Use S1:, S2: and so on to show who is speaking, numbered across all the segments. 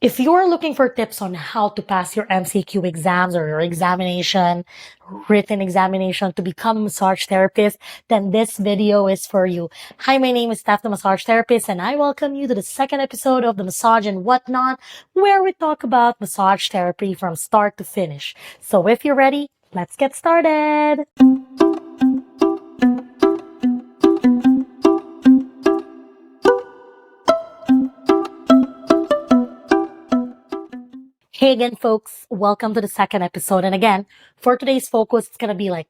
S1: If you're looking for tips on how to pass your MCQ exams or your examination, written examination to become a massage therapist, then this video is for you. Hi, my name is Stephthemassagetherapist, and I welcome you to the second episode of the Massage and Whatnot, where we talk about massage therapy from start to finish. So if you're ready, let's get started. Hey again, folks. Welcome to the second episode. And again, for today's focus, it's going to be like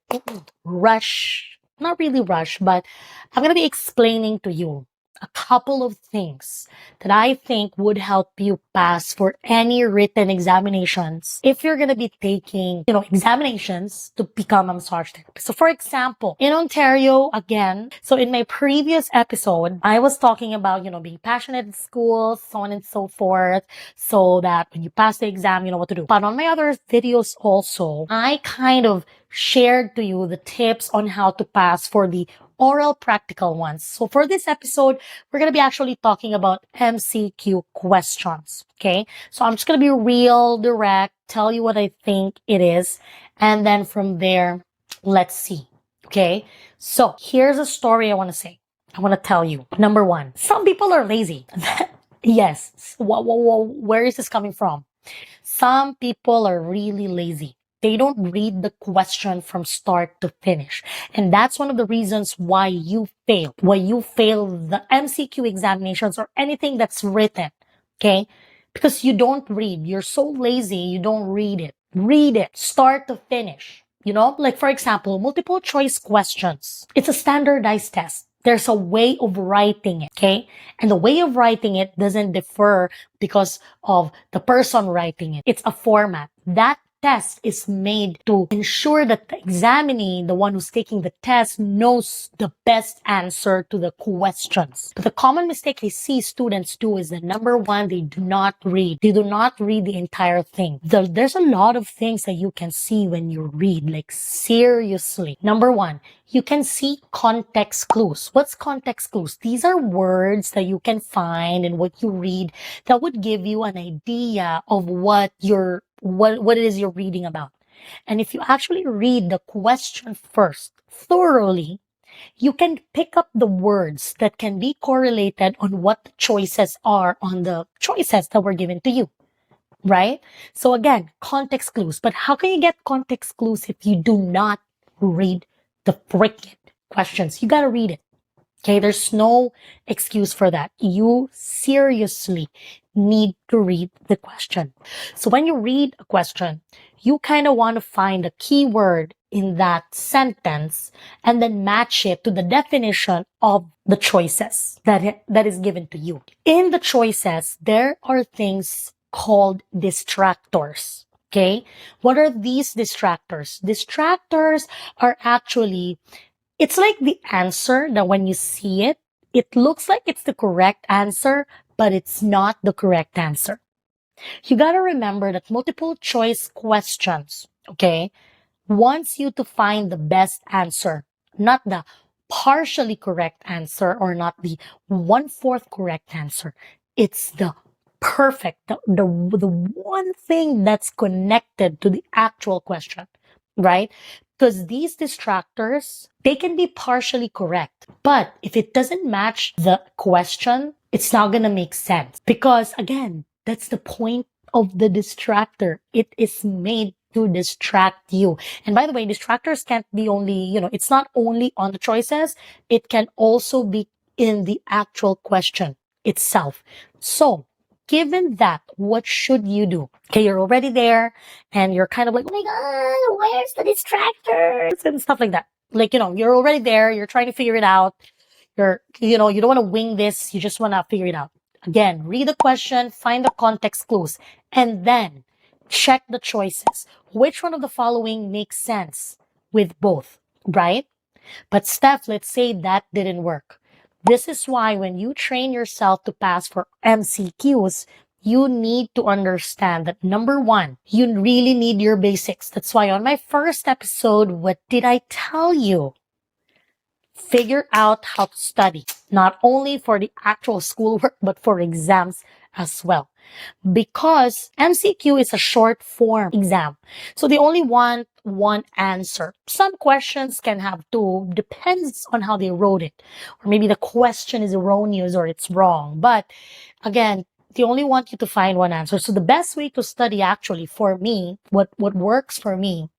S1: rush, not really rush, but I'm going to be explaining to you a couple of things that I think would help you pass for any written examinations if you're going to be taking, examinations to become a massage therapist. So for example, in Ontario, again, so in my previous episode, I was talking about, being passionate in school, so on and so forth, so that when you pass the exam, you know what to do. But on my other videos also, I kind of shared to you the tips on how to pass for the oral practical ones. So for this episode, we're going to be actually talking about MCQ questions. Okay. So I'm just going to be real direct, tell you what I think it is. And then from there, let's see. Okay. So here's a story I want to say. I want to tell you. Number one, some people are lazy. Yes. Where is this coming from? Some people are really lazy. They don't read the question from start to finish. And that's one of the reasons why you fail the MCQ examinations or anything that's written. Okay? Because you don't read. You're so lazy, you don't read it. Read it, start to finish. Like for example, multiple choice questions. It's a standardized test. There's a way of writing it, okay? And the way of writing it doesn't differ because of the person writing it. It's a format. That test is made to ensure that the examinee, the one who's taking the test, knows the best answer to the questions. But the common mistake I see students do is that number one, they do not read. They do not read the entire thing. There's a lot of things that you can see when you read, like seriously. Number one, you can see context clues. What's context clues? These are words that you can find in what you read that would give you an idea of what it is you're reading about. And if you actually read the question first thoroughly, you can pick up the words that can be correlated on what the choices are on the choices that were given to you. Right? So again, context clues. But how can you get context clues if you do not read the freaking questions? You got to read it. Okay, there's no excuse for that. You seriously need to read the question. So when you read a question, you kind of want to find a keyword in that sentence and then match it to the definition of the choices that is given to you. In the choices, there are things called distractors. Okay, what are these distractors? Distractors are actually, it's like the answer that when you see it, it looks like it's the correct answer, but it's not the correct answer. You got to remember that multiple choice questions, okay, wants you to find the best answer, not the partially correct answer or not the 1/4 correct answer. It's the perfect, the one thing that's connected to the actual question, right? Because these distractors, they can be partially correct. But if it doesn't match the question, it's not going to make sense. Because again, that's the point of the distractor. It is made to distract you. And by the way, distractors can't be only, it's not only on the choices. It can also be in the actual question itself. So, given that, what should you do? Okay, you're already there and you're kind of like, oh my God, where's the distractors? And stuff like that. Like, you're already there. You're trying to figure it out. You don't want to wing this. You just want to figure it out. Again, read the question, find the context clues, and then check the choices. Which one of the following makes sense with both, right? But Steph, let's say that didn't work. This is why when you train yourself to pass for MCQs, you need to understand that number one, you really need your basics. That's why on my first episode, what did I tell you? Figure out how to study, not only for the actual schoolwork, but for exams as well. Because MCQ is a short form exam. So they only want one answer. Some questions can have two, depends on how they wrote it. Or maybe the question is erroneous or it's wrong. But again, they only want you to find one answer. So the best way to study actually for me, what works for me,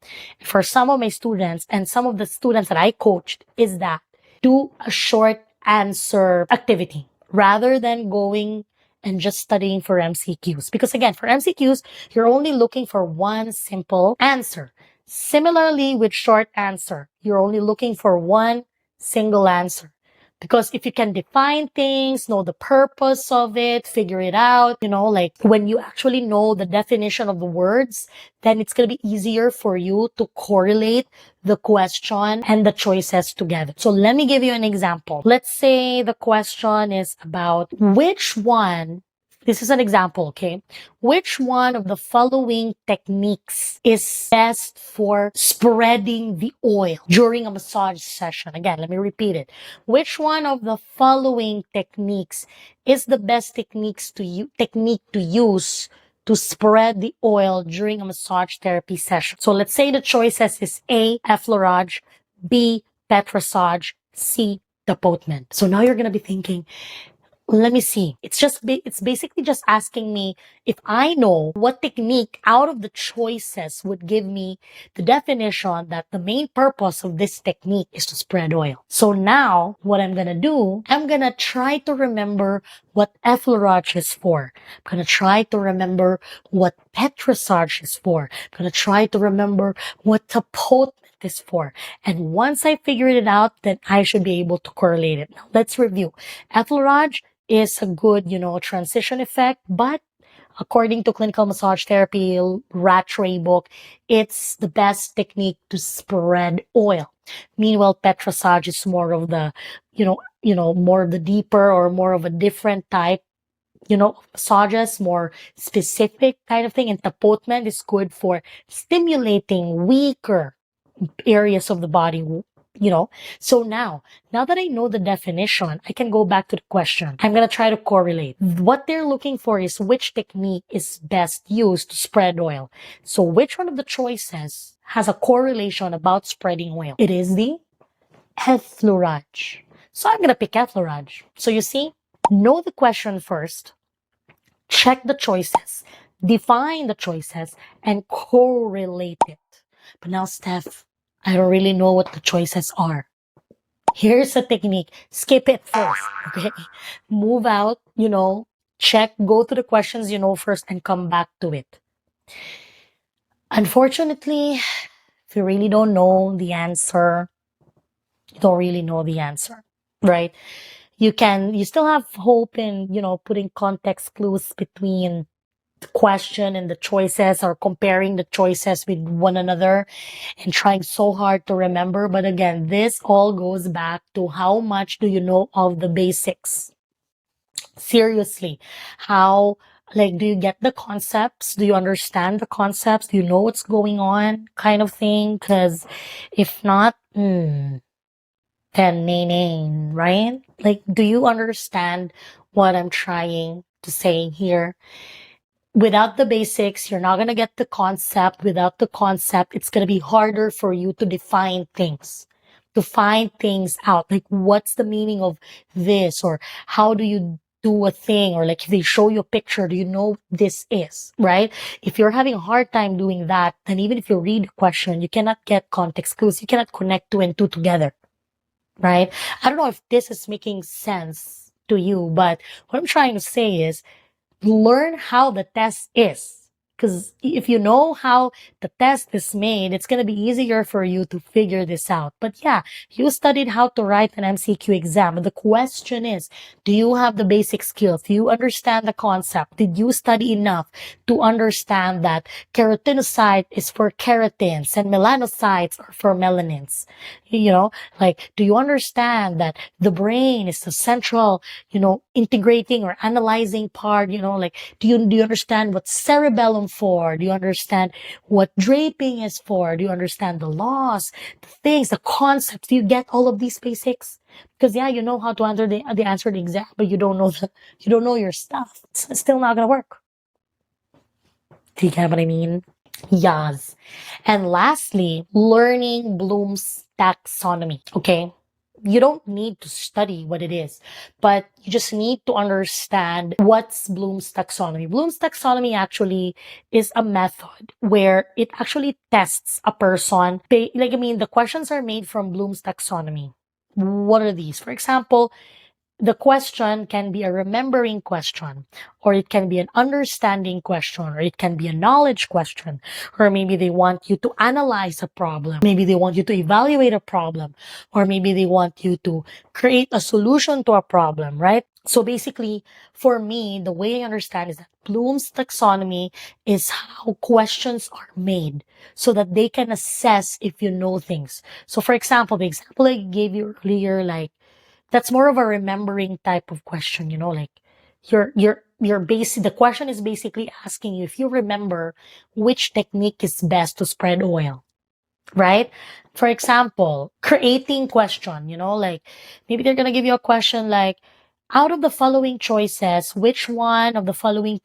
S1: for some of my students and some of the students that I coached is that do a short answer activity rather than going and just studying for MCQs. Because again, for MCQs, you're only looking for one simple answer. Similarly, with short answer, you're only looking for one single answer. Because if you can define things, know the purpose of it, figure it out, like when you actually know the definition of the words, then it's going to be easier for you to correlate the question and the choices together. So let me give you an example. Let's say the question is about which one. This is an example, okay? Which one of the following techniques is best for spreading the oil during a massage session? Again, let me repeat it. Which one of the following techniques is the best technique to use to spread the oil during a massage therapy session? So let's say the choices is A, effleurage, B, petrissage, C, depotement. So now you're going to be thinking, let me see. It's basically just asking me if I know what technique out of the choices would give me the definition that the main purpose of this technique is to spread oil. So now what I'm going to do, I'm going to try to remember what effleurage is for. I'm going to try to remember what petrissage is for. I'm going to try to remember what depotement is for. And once I figured it out, then I should be able to correlate it. Now let's review. Effleurage is a good, transition effect, but according to Clinical Massage Therapy Rattray book, it's the best technique to spread oil. Meanwhile, petrissage is more of the, more of the deeper or more of a different type, massages, more specific kind of thing. And depotement is good for stimulating weaker areas of the body, So now that I know the definition, I can go back to the question. I'm going to try to correlate. What they're looking for is which technique is best used to spread oil. So which one of the choices has a correlation about spreading oil? It is the effleurage. So I'm going to pick effleurage. So you see, know the question first, check the choices, define the choices, and correlate it. But now, Steph, I don't really know what the choices are. Here's a technique. Skip it first, okay? Move out, check, go to the questions you know first and come back to it. Unfortunately, if you really don't know the answer, you don't really know the answer, right? You still have hope in, putting context clues between the question and the choices or comparing the choices with one another and trying so hard to remember. But again, this all goes back to how much do you know of the basics? Seriously, how, do you get the concepts? Do you understand the concepts? Do you know what's going on kind of thing? Because if not, then right? Do you understand what I'm trying to say here? Without the basics, you're not going to get the concept. Without the concept, it's going to be harder for you to define things, to find things out. What's the meaning of this? Or how do you do a thing? Or if they show you a picture, do you know what this is, right? If you're having a hard time doing that, then even if you read a question, you cannot get context clues. You cannot connect two and two together, right? I don't know if this is making sense to you, but what I'm trying to say is, learn how the test is. Because if you know how the test is made, it's going to be easier for you to figure this out. But yeah, you studied how to write an MCQ exam. But the question is, do you have the basic skills? Do you understand the concept? Did you study enough to understand that keratinocyte is for keratins and melanocytes are for melanins? Do you understand that the brain is the central, integrating or analyzing part? Do you understand what cerebellum for? Do you understand what draping is for? Do you understand the laws, the things, the concepts? Do you get all of these basics? Because yeah, you know how to answer the exam, but you don't know your stuff. It's still not gonna work. Do you get what I mean? Yes. And lastly, learning Bloom's taxonomy. Okay. You don't need to study what it is, but you just need to understand what's Bloom's taxonomy. Bloom's taxonomy actually is a method where it actually tests a person. The questions are made from Bloom's taxonomy. What are these? For example, the question can be a remembering question, or it can be an understanding question, or it can be a knowledge question, or maybe they want you to analyze a problem. Maybe they want you to evaluate a problem, or maybe they want you to create a solution to a problem, right? So basically, for me, the way I understand is that Bloom's taxonomy is how questions are made so that they can assess if you know things. So for example, the example I gave you earlier, like, that's more of a remembering type of question, like the question is basically asking you if you remember which technique is best to spread oil, right? For example, creating question, like maybe they're going to give you a question like, out of the following choices, which one of the following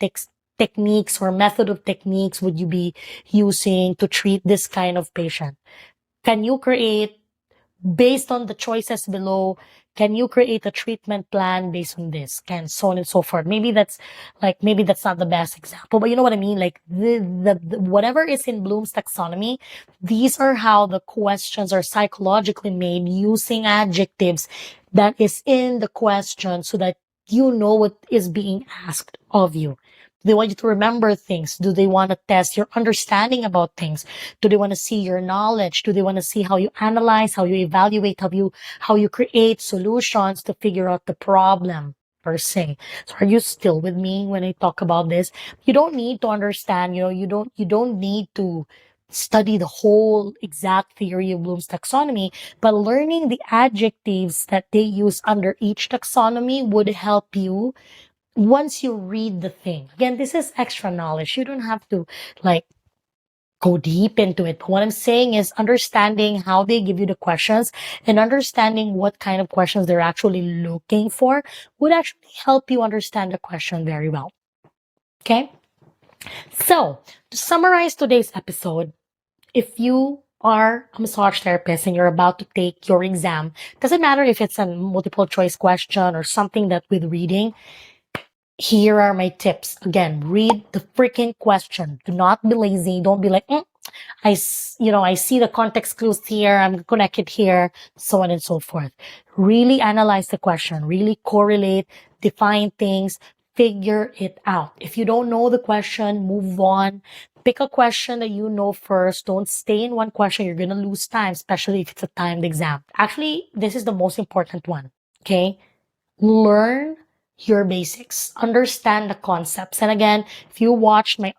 S1: techniques or method of techniques would you be using to treat this kind of patient? Can you create based on the choices below, can you create a treatment plan based on this? And so on and so forth. Maybe that's not the best example, but you know what I mean? Like the whatever is in Bloom's taxonomy, these are how the questions are psychologically made using adjectives that is in the question so that you know what is being asked of you. Do they want you to remember things? Do they want to test your understanding about things? Do they want to see your knowledge? Do they want to see how you analyze, how you evaluate, how you create solutions to figure out the problem per se? So are you still with me when I talk about this? You don't need to understand, you don't need to study the whole exact theory of Bloom's taxonomy, but learning the adjectives that they use under each taxonomy would help you once you read the thing. Again, this is extra knowledge. You don't have to go deep into it. But what I'm saying is understanding how they give you the questions and understanding what kind of questions they're actually looking for would actually help you understand the question very well. Okay? So, to summarize today's episode, if you are a massage therapist and you're about to take your exam, doesn't matter if it's a multiple choice question or something that with reading, here are my tips. Again, read the freaking question. Do not be lazy. Don't be like, I see the context clues here. I'm connected here, so on and so forth. Really analyze the question. Really correlate, define things, figure it out. If you don't know the question, move on. Pick a question that you know first. Don't stay in one question. You're going to lose time, especially if it's a timed exam. Actually, this is the most important one. Okay? Learn your basics, understand the concepts. And again, if you watched my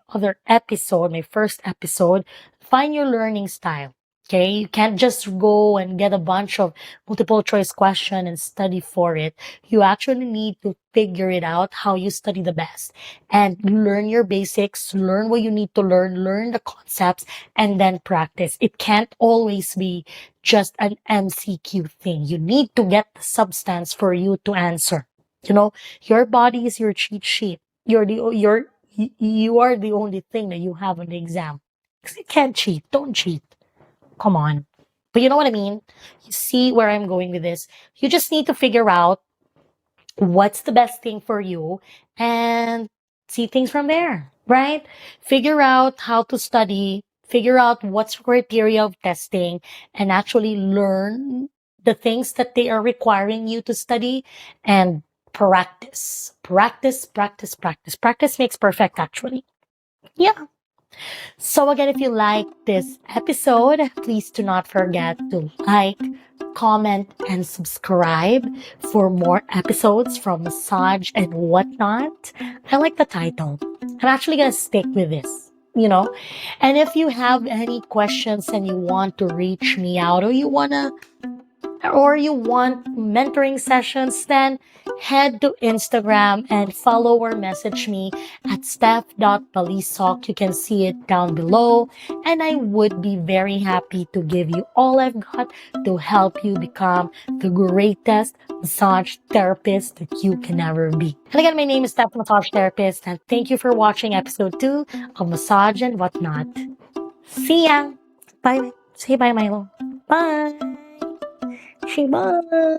S1: first episode, find your learning style. Okay, you can't just go and get a bunch of multiple choice question and study for it. You actually need to figure it out how you study the best and learn your basics, learn what you need to learn the concepts, and then practice. It can't always be just an MCQ thing. You need to get the substance for you to answer. Your body is your cheat sheet. You are the only thing that you have on the exam. Because you can't cheat. Don't cheat. Come on. But you know what I mean? You see where I'm going with this. You just need to figure out what's the best thing for you and see things from there, right? Figure out how to study, figure out what's criteria of testing, and actually learn the things that they are requiring you to study and practice. Practice, practice, practice. Practice makes perfect, actually. Yeah. So again, if you like this episode, please do not forget to like, comment, and subscribe for more episodes from Massage and Whatnot. I like the title. I'm actually going to stick with this, And if you have any questions and you want to reach me out or you want mentoring sessions, then head to Instagram and follow or message me at steph.balisok. You can see it down below. And I would be very happy to give you all I've got to help you become the greatest massage therapist that you can ever be. And again, my name is Steph Massage Therapist, and thank you for watching episode 2 of Massage and Whatnot. See ya! Bye! Say bye, Milo. Bye! Say bye!